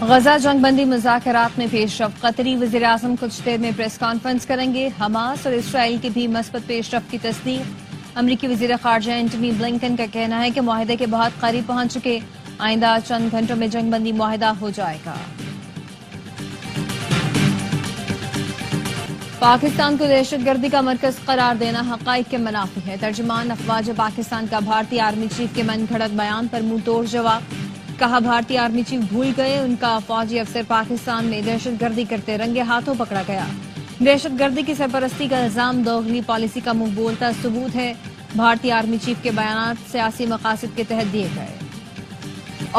غزہ جنگ بندی مذاکرات میں پیش رفت۔ قطری وزیر اعظم کچھ دیر میں پریس کانفرنس کریں گے۔ حماس اور اسرائیل کی بھی مثبت پیش رفت کی تصدیق۔ امریکی وزیر خارجہ اینٹونی بلنکن کا کہنا ہے کہ معاہدے کے بہت قریب پہنچ چکے، آئندہ چند گھنٹوں میں جنگ بندی معاہدہ ہو جائے گا۔ پاکستان کو دہشت گردی کا مرکز قرار دینا حقائق کے منافی ہے۔ ترجمان افواج پاکستان کا بھارتی آرمی چیف کے من گھڑت بیان پر منہ توڑ جواب۔ کہا بھارتی آرمی چیف بھول گئے ان کا فوجی افسر پاکستان میں دہشت گردی کرتے رنگے ہاتھوں پکڑا گیا۔ دہشت گردی کی سرپرستی کا الزام دوغلی پالیسی کا منہ بولتا ثبوت ہے۔ بھارتی آرمی چیف کے بیانات سیاسی مقاصد کے تحت دیے گئے۔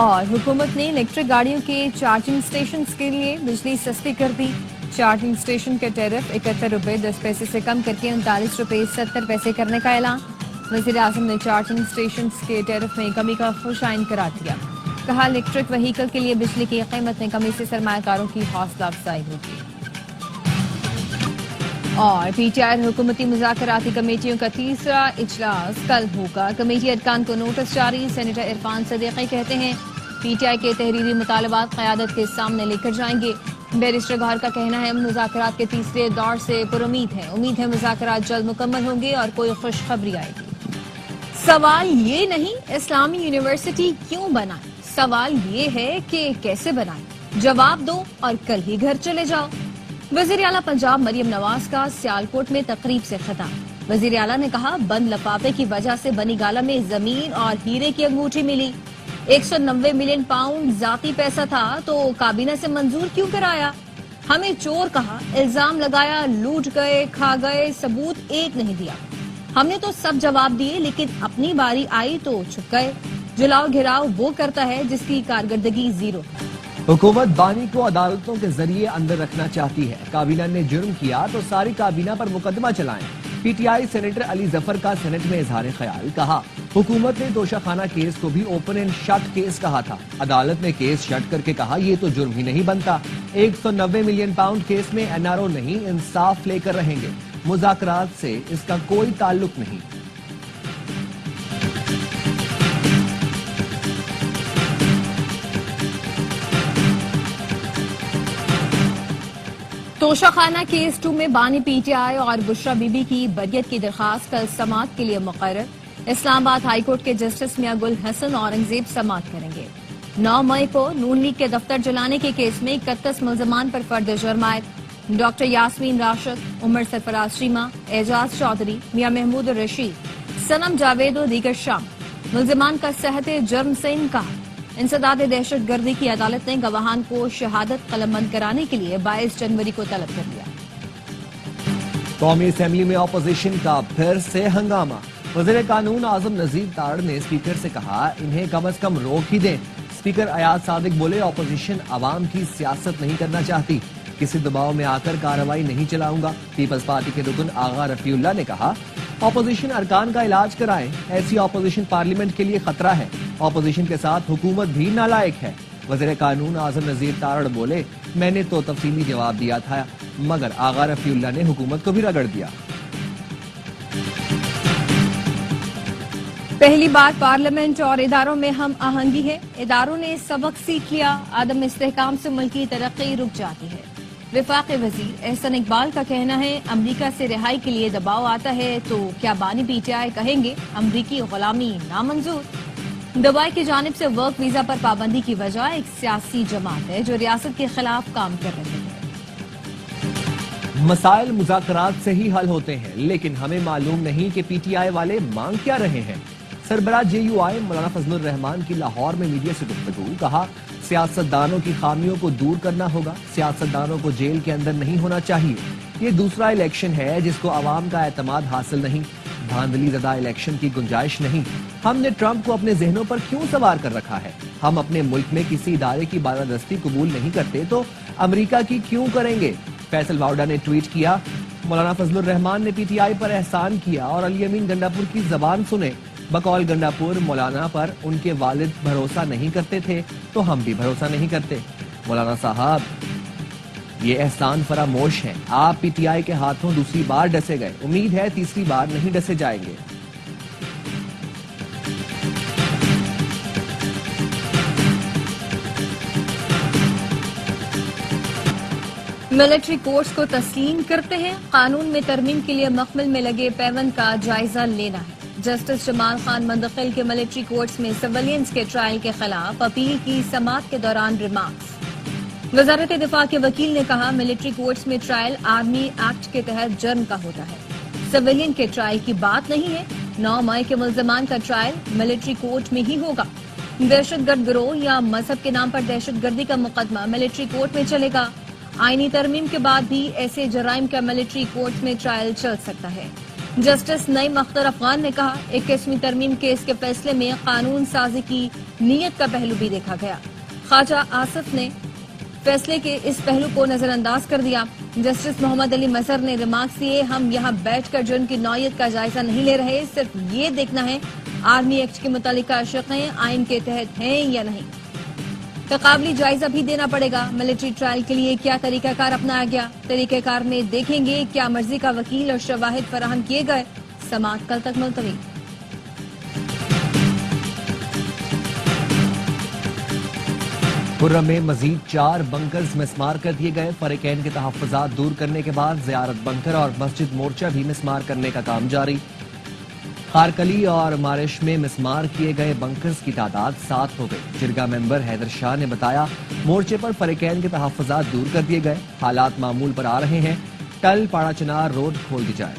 اور حکومت نے الیکٹرک گاڑیوں کے چارجنگ اسٹیشنز کے لیے بجلی سستی کر دی۔ چارجنگ اسٹیشن کے ٹیرف 71 روپے 10 پیسے سے کم کر کے 39 روپے 70 پیسے کرنے کا اعلان۔ وزیر اعظم نے چارجنگ اسٹیشنز کے ٹیرف میں کمی کا خوش آئند قرار دیا۔ کہا الیکٹرک وہیکل کے لیے بجلی کی قیمت میں کمی سے سرمایہ کاروں کی حوصلہ افزائی ہوگی۔ اور پی ٹی آئی حکومتی مذاکراتی کمیٹیوں کا تیسرا اجلاس کل ہوگا۔ کمیٹی ارکان کو نوٹس جاری۔ سینیٹر عرفان صدیقی کہتے ہیں پی ٹی آئی کے تحریری مطالبات قیادت کے سامنے لے کر جائیں گے۔ بیرسٹر گوہر کا کہنا ہے مذاکرات کے تیسرے دور سے پرامید ہے۔ امید ہے مذاکرات جلد مکمل ہوں گے اور کوئی خوشخبری آئے گی۔ سوال یہ نہیں اسلامی یونیورسٹی کیوں بنائیں، سوال یہ ہے کہ کیسے بنائیں۔ جواب دو اور کل ہی گھر چلے جاؤ۔ وزیر اعلیٰ پنجاب مریم نواز کا سیالکوٹ میں تقریب سے خطاب۔ وزیر اعلیٰ نے کہا بند لفافے کی وجہ سے بنی گالہ میں زمین اور ہیرے کی انگوٹھی ملی۔ 190 ملین پاؤنڈ ذاتی پیسہ تھا تو کابینہ سے منظور کیوں کرایا؟ ہمیں چور کہا، الزام لگایا، لوٹ گئے، کھا گئے، ثبوت ایک نہیں دیا۔ ہم نے تو سب جواب دیے لیکن اپنی باری آئی تو چھپ گئے۔ جلاؤ گھراؤ وہ کرتا ہے جس کی کارکردگی زیرو ہے۔ حکومت بانی کو عدالتوں کے ذریعے اندر رکھنا چاہتی ہے۔ کابینہ نے جرم کیا تو ساری کابینہ پر مقدمہ چلائیں۔ P T I senator Ali Zafar کا سینٹ میں اظہار خیال۔ کہا حکومت نے توشہ خانہ کیس کو بھی اوپن اینڈ شٹ کیس کہا تھا۔ عدالت نے کیس شٹ کر کے کہا یہ تو جرم ہی نہیں بنتا۔ 190 ملین پاؤنڈ کیس میں این آر او نہیں انصاف لے کر رہیں گے۔ مذاکرات سے اس کا کوئی تعلق نہیں۔ توشہ خانہ کیس 2 میں بانی پی ٹی آئی اور بشرا بی بی کی بریت کی درخواست کل سماعت کے لیے مقرر۔ اسلام آباد ہائی کورٹ کے جسٹس میاں گل حسن اورنگزیب سماعت کریں گے۔ 9 مئی کو نون لیگ کے دفتر جلانے کے کیس میں 31 ملزمان پر فرد جرم عائد۔ ڈاکٹر یاسمین راشد، عمر سرفراز چیمہ، اعجاز چودھری، میاں محمود الرشید، صنم جاوید و دیگر شامل۔ ملزمان کا صحت جرم سے انکار۔ انسداد دہشت گردی کی عدالت نے گواہان کو شہادت قلم بند کرانے کے لیے 22 جنوری کو طلب کر لیا۔ قومی اسمبلی میں اپوزیشن کا پھر سے ہنگامہ۔ وزیر قانون اعظم نذیر تارڑ نے اسپیکر سے کہا انہیں کم از کم روک ہی دیں۔ اسپیکر ایاز صادق بولے اپوزیشن عوام کی سیاست نہیں کرنا چاہتی، کسی دباؤ میں آ کر کارروائی نہیں چلاؤں گا۔ پیپلز پارٹی کے رکن آغا رفیع اللہ نے کہا اپوزیشن ارکان کا علاج کرائیں، ایسی اپوزیشن پارلیمنٹ کے لیے خطرہ ہے۔ اپوزیشن کے ساتھ حکومت بھی نالائق ہے۔ وزیر قانون اعظم نذیر تارڑ بولے میں نے تو تفصیلی جواب دیا تھا مگر آغا رفیع اللہ نے حکومت کو بھی رگڑ دیا۔ پہلی بار پارلیمنٹ اور اداروں میں ہم آہنگی ہے، اداروں نے سبق سیکھ لیا، عدم استحکام سے ملکی ترقی رک جاتی ہے۔ وفاقی وزیر احسن اقبال کا کہنا ہے امریکہ سے رہائی کے لیے دباؤ آتا ہے تو کیا بانی پی ٹی آئی کہیں گے امریکی غلامی نامنظور؟ دبئی کی جانب سے ورک ویزا پر پابندی کی وجہ ایک سیاسی جماعت ہے جو ریاست کے خلاف کام کر رہی ہے۔ مسائل مذاکرات سے ہی حل ہوتے ہیں لیکن ہمیں معلوم نہیں کہ پی ٹی آئی والے مانگ کیا رہے ہیں۔ سربراہ جے یو آئی مولانا فضل الرحمان کی لاہور میں میڈیا سے گفتگو۔ کہا سیاستدانوں کی خامیوں کو دور کرنا ہوگا، سیاستدانوں کو جیل کے اندر نہیں ہونا چاہیے۔ یہ دوسرا الیکشن ہے جس کو عوام کا اعتماد حاصل نہیں، دھاندلی زدہ الیکشن کی گنجائش نہیں۔ ہم نے ٹرمپ کو اپنے ذہنوں پر کیوں سوار کر رکھا ہے؟ ہم اپنے ملک میں کسی ادارے کی بالادستی قبول نہیں کرتے تو امریکہ کی کیوں کریں گے؟ فیصل واؤڈا نے ٹویٹ کیا مولانا فضل الرحمان نے پی ٹی آئی پر احسان کیا اور علی امین گنڈاپور کی زبان سنے۔ بقول گنڈاپور مولانا پر ان کے والد بھروسہ نہیں کرتے تھے تو ہم بھی بھروسہ نہیں کرتے۔ مولانا صاحب یہ احسان فراموش ہے، آپ پی ٹی آئی کے ہاتھوں دوسری بار ڈسے گئے، امید ہے تیسری بار نہیں ڈسے جائیں گے۔ मिलिट्री कोर्ट्स को तस्लीम करते हैं, कानून में तरमीम के लिए मखमल में लगे पैबंद का जायजा लेना है। जस्टिस जमाल खान मंदखिल के मिलिट्री कोर्ट्स में सिविलियंस के ट्रायल के खिलाफ अपील की समाअत के दौरान रिमार्क्स। वजारत दिफा के वकील ने कहा, मिलिट्री कोर्ट्स में ट्रायल आर्मी एक्ट के तहत जर्म का होता है, सिविलियन के ट्रायल की बात नहीं है। 9 मई के मुल्जमान का ट्रायल मिलिट्री कोर्ट में ही होगा। दहशतगर्द गिरोह या मजहब के नाम पर दहशतगर्दी का मुकदमा मिलिट्री कोर्ट में चलेगा। आईनी तरमीम के बाद भी ऐसे जराइम का मिलिट्री कोर्ट में ट्रायल चल सकता है। जस्टिस नईम अख्तर अफगान ने कहा, 21वीं तरमीम केस के फैसले में कानून साजी की नीयत का पहलू भी देखा गया। ख्वाजा आसिफ ने फैसले के इस पहलू को नजरअंदाज कर दिया। जस्टिस मोहम्मद अली मजहर ने रिमार्क्स दिए, हम यहाँ बैठकर जुर्म की नौयत का जायजा नहीं ले रहे, सिर्फ ये देखना है आर्मी एक्ट के मुतालिका शिक़ें आइन के तहत हैं या नहीं। तकाबली जायजा भी देना पड़ेगा। मिलिट्री ट्रायल के लिए क्या तरीकाकार अपनाया गया, तरीकाकार में देखेंगे क्या मर्जी का वकील और शवाहिद फराहम किए गए। समाअत कल तक मुलतवी। खुर्रम में मजीद 4 बंकर्स मिसमार कर दिए गए। फरीकैन के तहफ़्फ़ुज़ात दूर करने के बाद ज़ियारत बंकर और मस्जिद मोर्चा भी मिसमार करने का काम जारी। खारकली और मारिश में मिसमार किए गए बंकर्स की तादाद 7 हो गई। जिरगा मेंबर हैदर शाह ने बताया, मोर्चे पर फरीकैन के तहफ़्फ़ुज़ात दूर कर दिए गए, हालात मामूल पर आ रहे हैं। टल पाड़ा चनार रोड खोल दी जाए।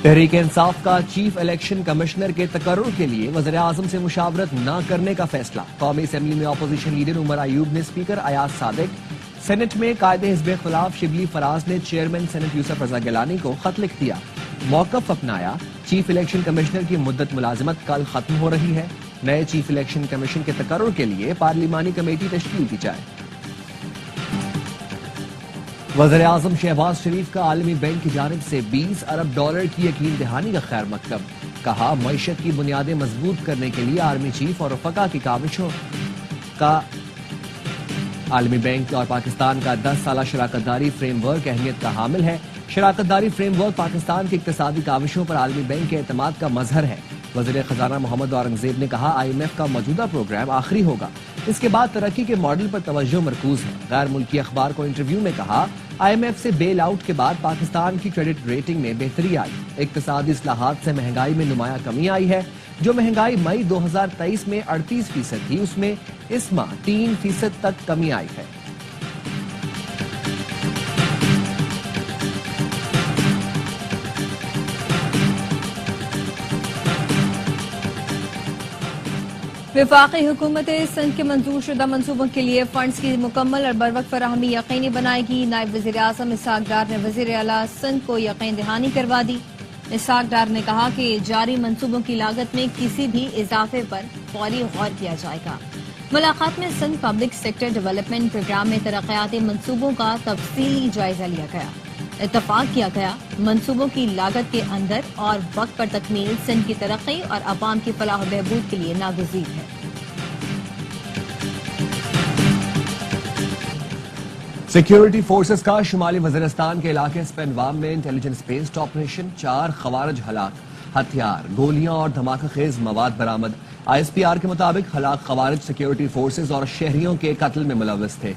तहरीक इंसाफ का चीफ इलेक्शन कमिश्नर के तकर्रुर के लिए वज़ीर आज़म से मुशावरत न करने का फैसला। कौमी असेंबली में अपोजिशन लीडर उमर अयूब ने स्पीकर अयाज सादिक, सेनेट में कायदे हिज़्ब इख्तिलाफ शिबली फराज ने चेयरमैन सेनेट यूसुफ रज़ा गिलानी को खत लिख दिया, मौक़िफ़ अपनाया। चीफ इलेक्शन कमिश्नर की मुद्दत मुलाजमत कल खत्म हो रही है। नए चीफ इलेक्शन कमीशन के तकर्रुर के लिए पार्लिमानी कमेटी तश्कील की जाए। वज़ीर आज़म शहबाज शरीफ का आलमी बैंक की जानिब से $20 अरब की यकीन दहानी का खैर मकतब। कहा, मईशत की बुनियादें मजबूत करने के लिए आर्मी चीफ और रफ़का की काविशों का आलमी बैंक और पाकिस्तान का 10 साला शराकतदारी फ्रेमवर्क अहमियत का हामिल है। शराकतदारी फ्रेमवर्क पाकिस्तान की इक्तिसादी काविशों पर आलमी बैंक के एतमाद का मजहर है। वज़ीर खजाना मोहम्मद औरंगजेब ने कहा, IMF का मौजूदा प्रोग्राम आखिरी होगा, इसके बाद तरक्की के मॉडल पर तवज्जो मरकूज है। गैर मुल्की अखबार को इंटरव्यू में कहा, IMF से बेल आउट के बाद पाकिस्तान की क्रेडिट रेटिंग में बेहतरी आई। इक्तिसादी इस्लाहात से महंगाई में नुमाया कमी आई है। जो महंगाई मई 2023 में 38% थी, उसमें इस माह 3% तक कमी आई है। वफाकी हुकूमत सिंध के मंजूर शुदा मनसूबों के लिए फंड्स की मुकम्मल और बरवक्त फराहमी यकीनी बनाएगी। नायब वज़ीर आज़म इसहाक डार ने वज़ीर आला सिंध को यकीन दहानी करवा दी। इसहाक डार ने कहा कि जारी मंसूबों की लागत में किसी भी इजाफे पर फौरी गौर किया जाएगा। मुलाकात में Sindh public sector development program में तरक्याती मंसूबों का तफसीली जायजा लिया गया। इत्तफाक किया गया, मंसूबों की लागत के अंदर और वक्त पर तकमील सिंध की तरक्की और अवाम की फलाह बहबूद के लिए नागुज़ीर है। सिक्योरिटी फोर्सेस का शुमाली वज़ीरिस्तान के इलाके स्पेनवाम में इंटेलिजेंस बेस्ड ऑपरेशन। 4 खवारिज हलाक, हथियार, गोलियां और धमाका खेज मवाद बरामद। ISPR के मुताबिक हलाक खवारिज सिक्योरिटी फोर्सेस और शहरियों के कत्ल में मुलव्वस थे।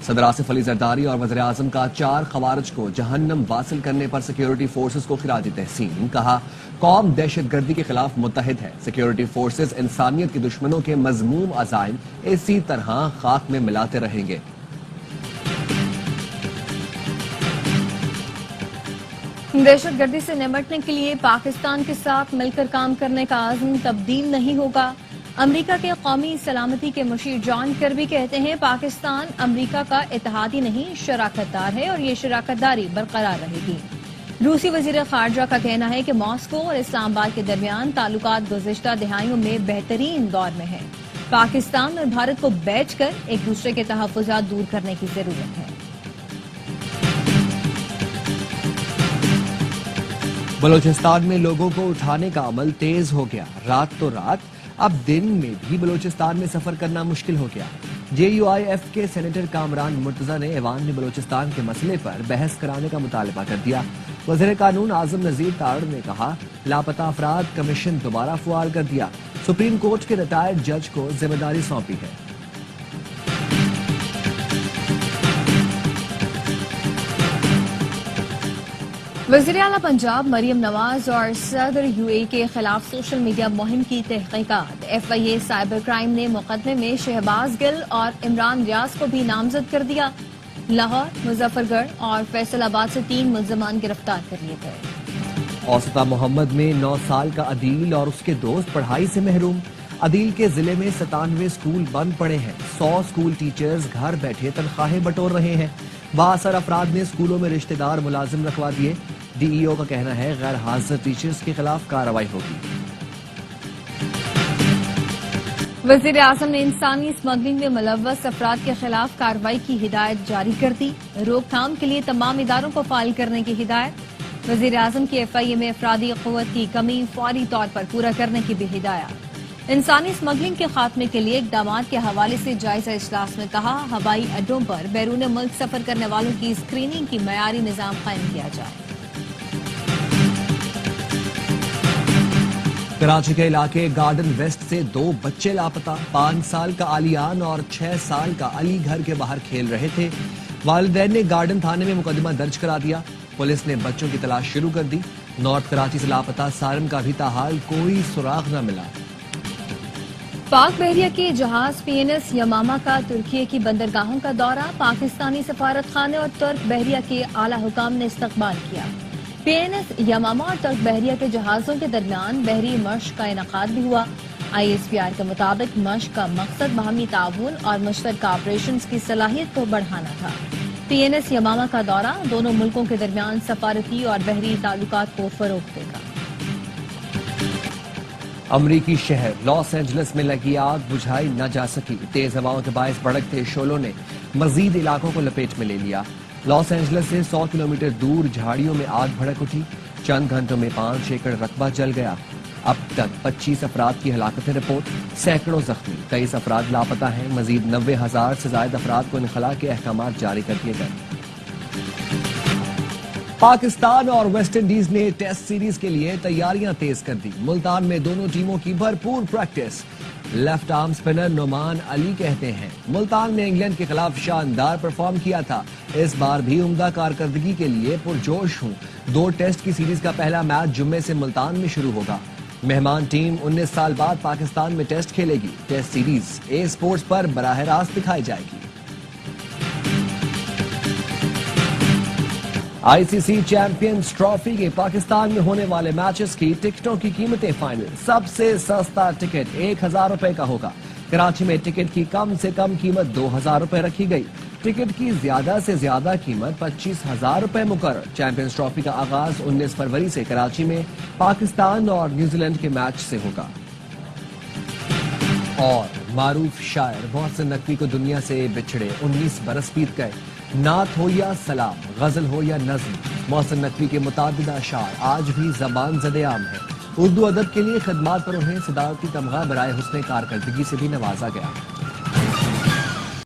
सदर आसिफ अली जरदारी और वज़ीर आज़म का 4 खवारिज को जहन्नम वासिल करने पर सिक्योरिटी फोर्सेस को खिराज तहसीन। कहा, कौम दहशतगर्दी के खिलाफ मुत्तहिद है। सिक्योरिटी फोर्सेस इंसानियत के दुश्मनों के मज़मूम अज़ाइम इसी तरह खाक में मिलाते रहेंगे। दहशतगर्दी से निपटने के लिए पाकिस्तान के साथ मिलकर काम करने का आज़म तब्दील नहीं होगा। अमरीका के कौमी सलामती के मुशीर जॉन कर्बी कहते हैं, पाकिस्तान अमरीका का इत्तेहादी नहीं, शराकतदार है और ये शराकतदारी बरकरार रहेगी। रूसी वजीर खारजा का कहना है कि मॉस्को और इस्लामाबाद के दरमियान ताल्लुकात गुज़िश्ता दिहाइयों में बेहतरीन दौर में है। पाकिस्तान और भारत को बैठकर एक दूसरे के तहफ़्फ़ुज़ात दूर करने की जरूरत है। बलोचिस्तान में लोगों को उठाने का अमल तेज हो गया। रात तो रात, अब दिन में भी बलोचिस्तान में सफर करना मुश्किल हो गया। JUIF के सेनेटर कामरान मुर्तजा ने ऐवान में बलोचिस्तान के मसले पर बहस कराने का मुतालबा कर दिया। वज़ीर कानून आज़म नज़ीर तारड़ ने कहा, लापता अफराद कमीशन दोबारा फुआल कर दिया। सुप्रीम कोर्ट के रिटायर्ड जज को जिम्मेदारी सौंपी है। वज़ीर आला पंजाब मरियम नवाज और सदर यूएई के खिलाफ सोशल मीडिया मुहिम की तहकीकात। FIA साइबर क्राइम ने मुकदमे में शहबाज गिल और इमरान रियाज को भी नामजद कर दिया। लाहौर, मुजफ्फरगढ़ और फैसलाबाद से 3 मुल्ज़मान गिरफ्तार कर लिए गए। औसता मोहम्मद में 9 साल का अदील और उसके दोस्त पढ़ाई से महरूम। अदील के जिले में 97 स्कूल बंद पड़े हैं। 100 स्कूल टीचर्स घर बैठे तनख्वाहें बटोर रहे हैं। बासर अफराद ने स्कूलों में रिश्तेदार मुलाजिम रखवा दिए। DEO का कहना है गैर हाजिर टीचर्स के खिलाफ कार्रवाई होगी। वज़ीर आज़म ने इंसानी स्मगलिंग में मुलव्वस अफराद के खिलाफ कार्रवाई की हिदायत जारी कर दी। रोकथाम के लिए तमाम इदारों को फाइल करने की हिदायत। वज़ीर आज़म की FIA में अफरादी क़ुव्वत की कमी फौरी तौर पर पूरा करने की भी हिदायत। इंसानी स्मगलिंग के खात्मे के लिए इक़दामात के हवाले से जायजा इजलास में कहा, हवाई अड्डों पर बैरून मुल्क सफर करने वालों की स्क्रीनिंग की मयारी निज़ाम कायम किया जाए। कराची के इलाके गार्डन वेस्ट से 2 बच्चे लापता। 5 साल का आलियान और 6 साल का अली घर के बाहर खेल रहे थे। वालिदैन ने गार्डन थाने में मुकदमा दर्ज करा दिया। पुलिस ने बच्चों की तलाश शुरू कर दी। नॉर्थ कराची से लापता सारम का भी ताहाल कोई सुराग न मिला। पाक बहरिया के जहाज PNS यमामा का तुर्की की बंदरगाहों का दौरा। पाकिस्तानी सफारत खाने और तुर्क बहरिया के आला हुकाम ने इस्तकबाल किया। PNS यमामा और तुर्क बहरिया के जहाजों के दरमियान बहरी मश्क का इनकाद भी हुआ। ISPR के मुताबिक मश्क का मकसद बाहमी ताउन और मुश्तरका ऑपरेशंस की सलाहियत को बढ़ाना था। PNS यमामा का दौरा दोनों मुल्कों के दरमियान सफारती और बहरी ताल्लुकात को फरोग देगा। अमरीकी शहर लॉस एंजलिस में लगी आग बुझाई न जा सकी। तेज हवाओं के बायस भड़कते शोलों ने मजीद इलाकों को लपेट में ले लिया। लॉस एंजलिस से 100 किलोमीटर दूर झाड़ियों में आग भड़क उठी। चंद घंटों में 5 एकड़ रकबा जल गया। अब तक 25 अफराद की हलाकतें रिपोर्ट, सैकड़ों जख्मी, 23 अफराद लापता हैं। मजीद 90,000 से ज्यादा अफराद को इनखला के अहकाम जारी कर दिए गए। पाकिस्तान और वेस्ट इंडीज ने टेस्ट सीरीज के लिए तैयारियां तेज कर दी। मुल्तान में दोनों टीमों की भरपूर practice. Left arm spinner Noman Ali कहते हैं, मुल्तान में इंग्लैंड के खिलाफ शानदार परफॉर्म किया था। इस बार भी उम्दा कारकर्दगी के लिए पुरजोश हूं। 2 टेस्ट की सीरीज का पहला मैच जुम्मे से मुल्तान में शुरू होगा। मेहमान टीम 19 साल बाद पाकिस्तान में टेस्ट खेलेगी। टेस्ट सीरीज ए स्पोर्ट्स पर बराह रास्त दिखाई जाएगी। ICC चैंपियंस ट्रॉफी के पाकिस्तान में होने वाले मैचेस की टिकटों की कीमतें फाइनल। सबसे सस्ता टिकट 1000 रुपए का होगा। कराची में टिकट की कम से कम कीमत 2000 रुपए रखी गई। टिकट की ज्यादा से ज्यादा कीमत 25,000 रुपए मुकर्रर। चैंपियंस ट्रॉफी का आगाज 19 फरवरी से कराची में पाकिस्तान और न्यूजीलैंड के मैच से होगा। और मारूफ शायर मोहसिन नकवी को दुनिया से बिछड़े 19 बरस बीत गए। नात हो या सलाम, गजल हो या नज्म, मोहसिन नकवी के मुताबिद अशार आज भी ज़बान ज़द-ए-आम है। उर्दू अदब के लिए खिदमात पर उन्हें सदारती तमगा बराए हुस्ने कारकर्दगी से भी नवाजा गया।